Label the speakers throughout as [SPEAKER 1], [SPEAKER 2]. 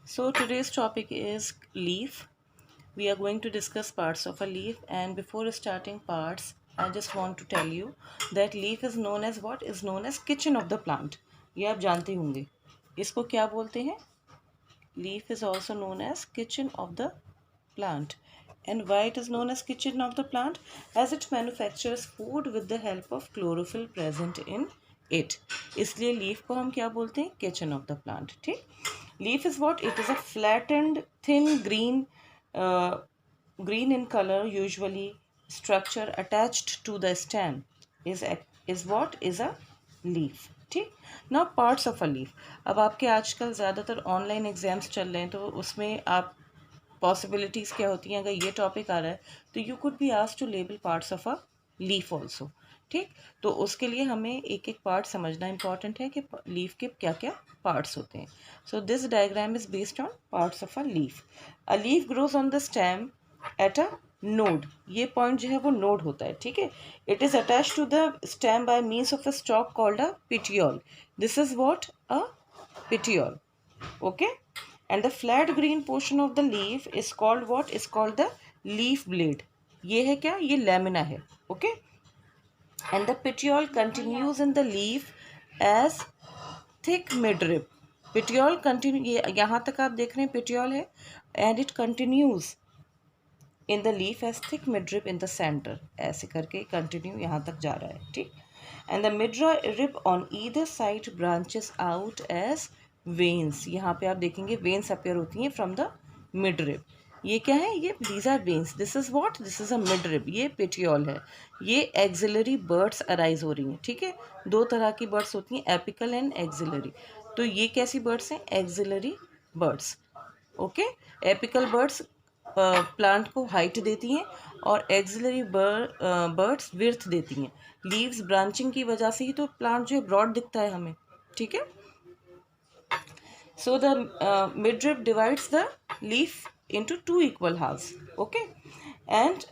[SPEAKER 1] So today's topic is leaf. We are going to discuss parts of a leaf, and before starting parts, I just want to tell you that leaf is known as what is known as kitchen of the plant. ये आप जानते होंगे. इसको क्या बोलते हैं? Leaf is also known as kitchen of the plant. And why it is known as kitchen of the plant? As it manufactures food with the help of chlorophyll present in it. इसलिए leaf को हम क्या बोलते हैं? Kitchen of the plant. ठीक? Leaf is what? It is a flattened, thin uh, green in color, usually structure attached to the stem. Is what? Is a leaf. ठीक. Now parts of a leaf. अब आपके आजकल ज़्यादातर online exams चल रहे हैं, तो उसमें आप पॉसिबिलिटीज़ क्या होती हैं, अगर ये टॉपिक आ रहा है तो you could be asked to label parts of a leaf also. ठीक. तो उसके लिए हमें एक एक पार्ट समझना इंपॉर्टेंट है कि लीफ के क्या क्या पार्ट्स होते हैं. So this diagram is based on parts of a leaf. A leaf grows on the stem at a node. ये पॉइंट जो है वो नोड होता है. ठीक है. It is attach to the stem by means of a stalk called a petiole. This is what? A petiole. Okay. And the flat green portion of the leaf is called what? Is called the leaf blade. ये है क्या? ये lamina है. Okay. And the petiole continues in the leaf as thick midrib. Petiole continue, ये यहाँ तक आप देख रहे हैं petiole है, and it continues in the leaf as thick midrib in the center. ऐसे करके continue यहाँ तक जा रहा है. ठीक. And the midrib on either side branches out as veins. यहाँ पे आप देखेंगे veins appear होती हैं from the midrib. ये क्या है? ये these are veins. This is what? This is a midrib. ये petiole है. ये axillary buds arise हो रही हैं. ठीक है. दो तरह की buds होती हैं, apical and axillary. तो ये कैसी buds हैं? Axillary buds. Okay. Apical birds plant को हाइट देती हैं और एक्सिलरी बर्ड्स विर्थ देती हैं. लीव्स ब्रांचिंग की वजह से ही तो प्लांट जो है ब्रॉड दिखता है हमें. ठीक है. So the midrib divides the leaf into two equal halves. Okay. And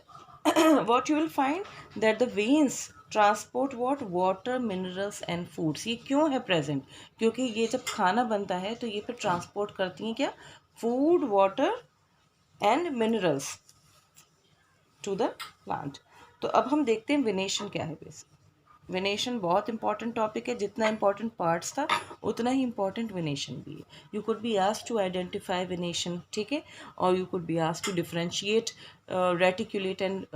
[SPEAKER 1] what you will find that the veins transport what? Water, minerals and foods. ये क्यों है प्रेजेंट? क्योंकि ये जब खाना बनता है तो ये फिर ट्रांसपोर्ट करती हैं क्या? Food, water and minerals to the plant. तो अब हम देखते हैं विनेशन क्या है. बेसिक विनेशन बहुत इंपॉर्टेंट टॉपिक है. जितना इंपॉर्टेंट पार्ट्स था उतना ही इंपॉर्टेंट विनेशन भी है. You could be asked to identify venation. ठीक है. और you could be asked to differentiate reticulate and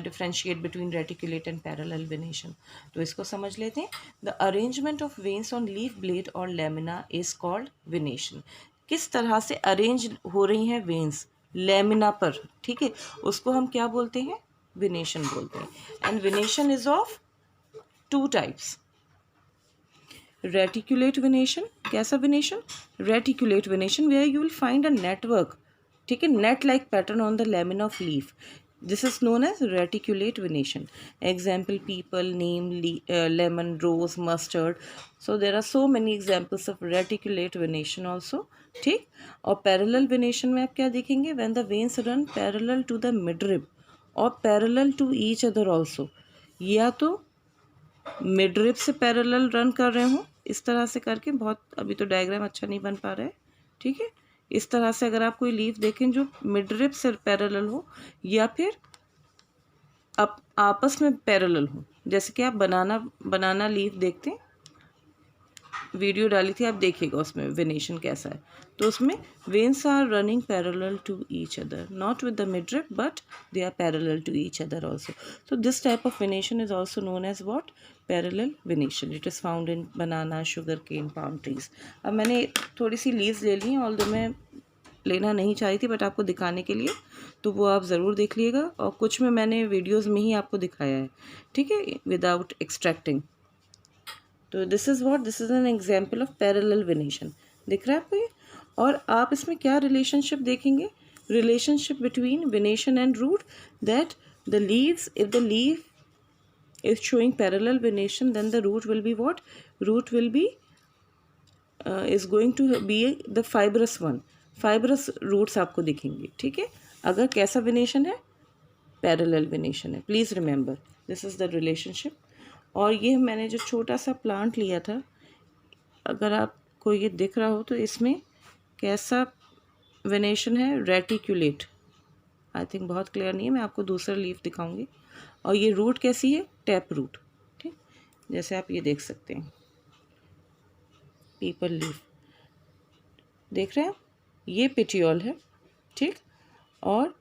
[SPEAKER 1] differentiate between reticulate and parallel venation. तो इसको समझ लेते हैं. The arrangement of veins on leaf blade और लेमिना इज कॉल्ड विनेशन. किस तरह से अरेंज हो रही हैं वेन्स लेमिना पर. ठीक है. उसको हम क्या बोलते हैं? विनेशन बोलते हैं. And venation is of two types. Reticulate venation. कैसा venation? Reticulate venation where you will find a network. ठीक है. Net like pattern on the lamina of leaf. This is known as reticulate venation. Example peepal, neem, lemon, rose, mustard. So there are so many examples of reticulate venation also. ठीक. और parallel venation में आप क्या देखेंगे? When the veins run parallel to the midrib और parallel to each other also. या तो midrib से पैरेलल रन कर रहे हो इस तरह से करके. बहुत अभी तो डायग्राम अच्छा नहीं बन पा रहा है. ठीक है. इस तरह से अगर आप कोई लीफ देखें जो मिडरिब से पैरेलल हो या फिर आप आपस में पैरेलल हो. जैसे कि आप बनाना लीफ देखते हैं, वीडियो डाली थी, आप देखिएगा उसमें वेनेशन कैसा है. तो उसमें veins are running parallel to each other, not with the midrib but they are parallel to each other also. So this type of venation is also known as what? Parallel venation. It is found in banana, sugarcane, palm trees. अब मैंने थोड़ी सी leaves ले ली हैं, although मैं लेना नहीं चाह रही थी बट आपको दिखाने के लिए, तो वो आप ज़रूर देख लीजिएगा. और कुछ में मैंने वीडियोस में ही आपको दिखाया है. ठीक है. Without extracting. तो this is an example of parallel venation. दिख रहा है आपको ये? और आप इसमें क्या रिलेशनशिप देखेंगे? Relationship between venation and root. That the leaves, if the leaf is showing parallel venation, then the root will be what? Root will be is going to be the fibrous one. fibrous roots आपको दिखेंगे. ठीक है. अगर कैसा venation है? Parallel venation है. Please remember this is the relationship. और ये मैंने जो छोटा सा प्लांट लिया था, अगर आपको ये दिख रहा हो तो इसमें कैसा वेनेशन है? रेटिकुलेट। आई थिंक बहुत क्लियर नहीं है, मैं आपको दूसरा लीफ दिखाऊंगी। और ये रूट कैसी है? Tap root. ठीक, जैसे आप ये देख सकते हैं, पीपल लीफ देख रहे हैं आप, ये पिटियोल है। ठीक, और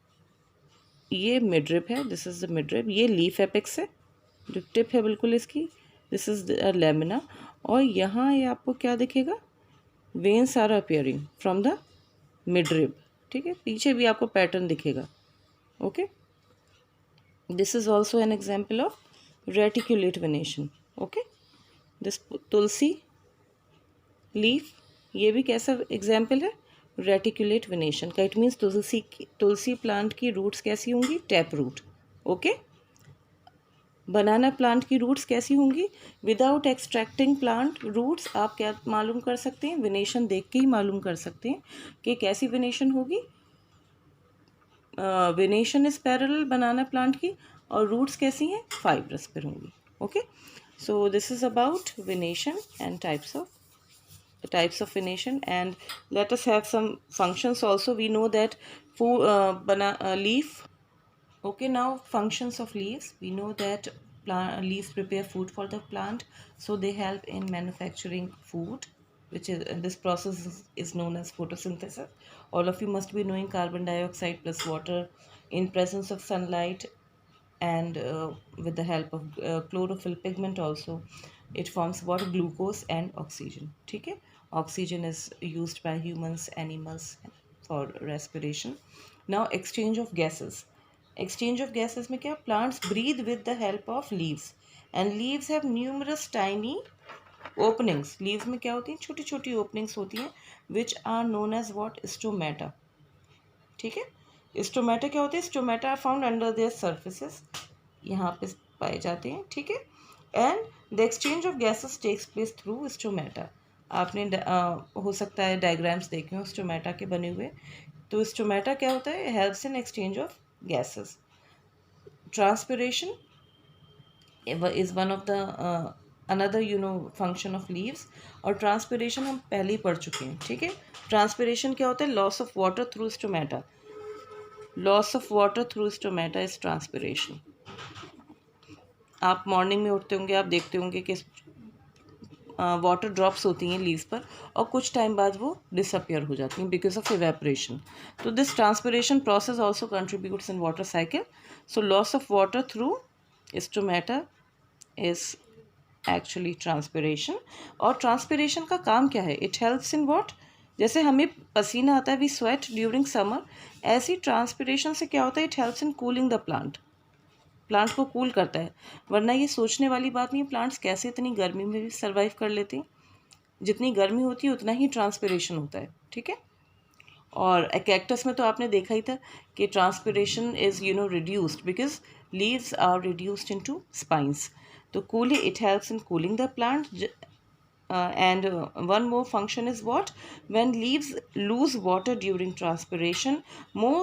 [SPEAKER 1] ये मिडरिप है, दिस इज़ द मिडरिप। ये लीफ एपेक्स है, जो टिप है बिल्कुल इसकी, दिस इज़ द लेमिना। और यहाँ ये आपको क्या दिखेगा? Veins are appearing from the midrib. ठीक है, पीछे भी आपको पैटर्न दिखेगा। Okay, this is also an example of reticulate venation. Okay, this tulsi leaf, ये भी कैसा एग्जाम्पल है? रेटिकुलेट वेनेशन का। इट मीन्स तुलसी प्लांट की रूट्स कैसी होंगी? Tap root. Okay, banana plant की रूट्स कैसी होंगी? विदाउट एक्सट्रैक्टिंग प्लांट रूट्स आप क्या मालूम कर सकते हैं? वेनेशन देख के ही मालूम कर सकते हैं कि कैसी वेनेशन होगी। Venation is parallel banana plant की, और रूट्स कैसी हैं? फाइब्रस पर होंगी। Okay, so this is about venation and types of venation, and let us have some functions also. We know that leaf. Okay, now functions of leaves. We know that leaves prepare food for the plant, so they help in manufacturing food, which is this process is known as photosynthesis. All of you must be knowing carbon dioxide plus water in presence of sunlight, and with the help of chlorophyll pigment also, it forms what? Glucose and oxygen. ठीक है, oxygen is used by humans, animals for respiration. Now exchange of gases. Exchange of gases में क्या? Plants breathe with the help of leaves, and leaves have numerous tiny openings. Leaves में क्या होती हैं? छोटी छोटी openings होती हैं, which are known as what? Stomata. ठीक है, स्टोमेटा क्या होते हैं? Stomata are found under their surfaces, यहाँ पे पाए जाते हैं। ठीक है, and the exchange of gases takes place through stomata. आपने हो सकता है डायग्राम्स देखे हो स्टोमेटा के बने हुए। तो स्टोमेटा क्या होता है? Helps in exchange of gases. Transpiration is one of the another function of leaves. और ट्रांसपिरेशन हम पहले ही पढ़ चुके हैं। ठीक है, ट्रांसपिरेशन क्या होता है? Loss of water through stomata. Loss of water through stomata is transpiration. आप मॉर्निंग में उठते होंगे, आप देखते होंगे कि वाटर ड्रॉप्स होती हैं लीव्स पर, और कुछ टाइम बाद वो डिसअपियर हो जाती हैं बिकॉज ऑफ इवेपोरेशन। तो this transpiration process also contributes in water cycle. So loss of water through stomata is actually transpiration. और ट्रांसपिरेशन का काम क्या है? It helps in what? जैसे हमें पसीना आता है, वी स्वेट ड्यूरिंग समर, ऐसी ट्रांसपिरेशन से क्या होता है? It helps in cooling the plant. Plant को कूल करता है। वरना ये सोचने वाली बात नहीं है प्लांट्स कैसे इतनी गर्मी में भी सर्वाइव कर लेते हैं। जितनी गर्मी होती है उतना ही ट्रांसपिरेशन होता है। ठीक है, और कैक्टस में तो आपने देखा ही था कि transpiration is reduced because leaves are reduced into spines. तो cooling, it helps in cooling the plant. And one more function is what? When leaves lose water during transpiration, more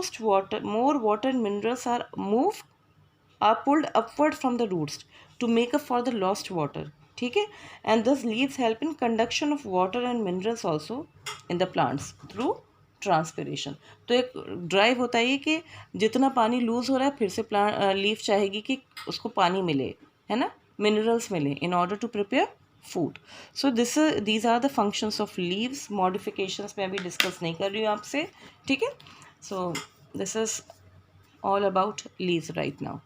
[SPEAKER 1] water and minerals are pulled upward from the roots to make up for the lost water. ठीक है, and thus leaves help in conduction of water and minerals also in the plants through transpiration. तो एक drive होता है कि जितना पानी loose हो रहा है फिर से लीफ चाहेगी कि उसको पानी मिले, है ना, मिनरल्स मिले in order to prepare food. So these are the functions of leaves. Modifications मैं अभी डिस्कस नहीं कर रही हूँ आपसे. ठीक है, so this is all about leaves right now.